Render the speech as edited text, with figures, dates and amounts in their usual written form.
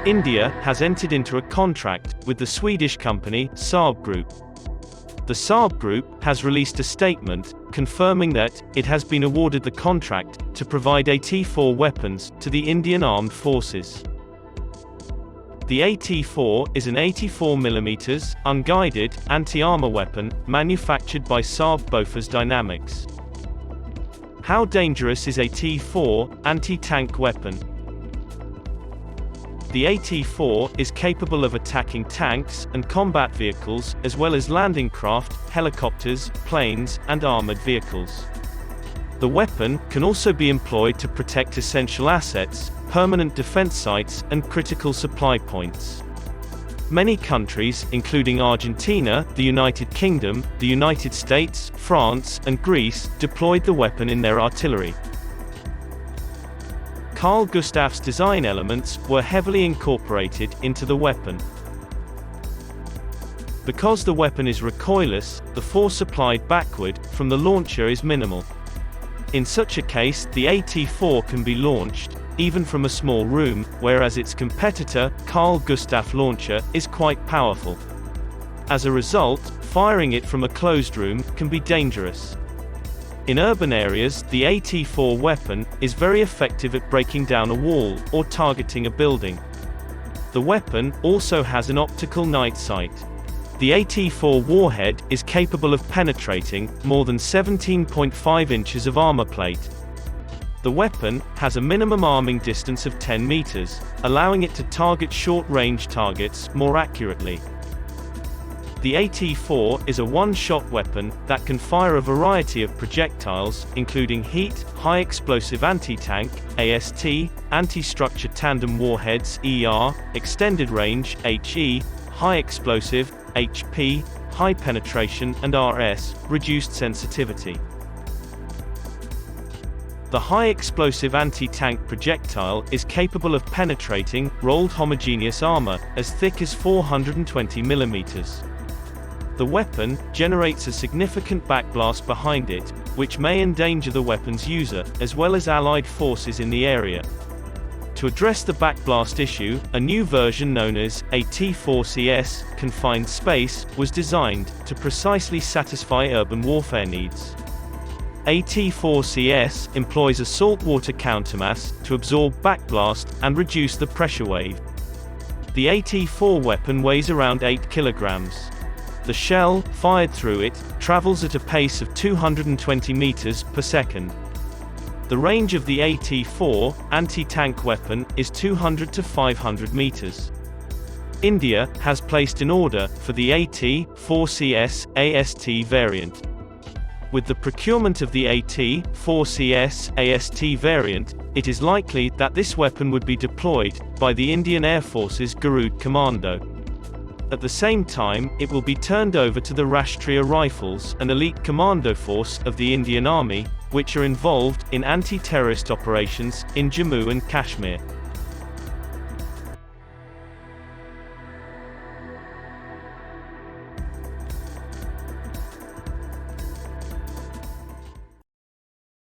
India has entered into a contract with the Swedish company Saab Group. The Saab Group has released a statement confirming that it has been awarded the contract to provide AT4 weapons to the Indian Armed Forces. The AT4 is an 84mm unguided anti-armour weapon manufactured by Saab Bofors Dynamics. How dangerous is AT4 anti-tank weapon? The AT4 is capable of attacking tanks and combat vehicles, as well as landing craft, helicopters, planes, and armored vehicles. The weapon can also be employed to protect essential assets, permanent defense sites, and critical supply points. Many countries, including Argentina, the United Kingdom, the United States, France, and Greece, deployed the weapon in their artillery. Carl Gustav's design elements were heavily incorporated into the weapon. Because the weapon is recoilless, the force applied backward from the launcher is minimal. In such a case, the AT4 can be launched even from a small room, whereas its competitor, Carl Gustav Launcher, is quite powerful. As a result, firing it from a closed room can be dangerous. In urban areas, the AT4 weapon is very effective at breaking down a wall or targeting a building. The weapon also has an optical night sight. The AT4 warhead is capable of penetrating more than 17.5 inches of armor plate. The weapon has a minimum arming distance of 10 meters, allowing it to target short-range targets more accurately. The AT4 is a one-shot weapon that can fire a variety of projectiles, including heat, high-explosive anti-tank (AST), anti-structure tandem warheads ER, extended range (HE), high-explosive (HP), high penetration, and RS, reduced sensitivity. The high-explosive anti-tank projectile is capable of penetrating rolled homogeneous armor as thick as 420 mm. The weapon generates a significant backblast behind it, which may endanger the weapon's user, as well as allied forces in the area. To address the backblast issue, a new version known as AT4CS, Confined Space, was designed to precisely satisfy urban warfare needs. AT4CS employs a saltwater countermass to absorb backblast and reduce the pressure wave. The AT4 weapon weighs around 8 kilograms. The shell, fired through it, travels at a pace of 220 meters per second. The range of the AT4 anti-tank weapon is 200 to 500 meters. India has placed an order for the AT4CS AST variant. With the procurement of the AT4CS AST variant, it is likely that this weapon would be deployed by the Indian Air Force's Garud Commando. At the same time, it will be turned over to the Rashtriya Rifles, an elite commando force of the Indian Army, which are involved in anti-terrorist operations in Jammu and Kashmir.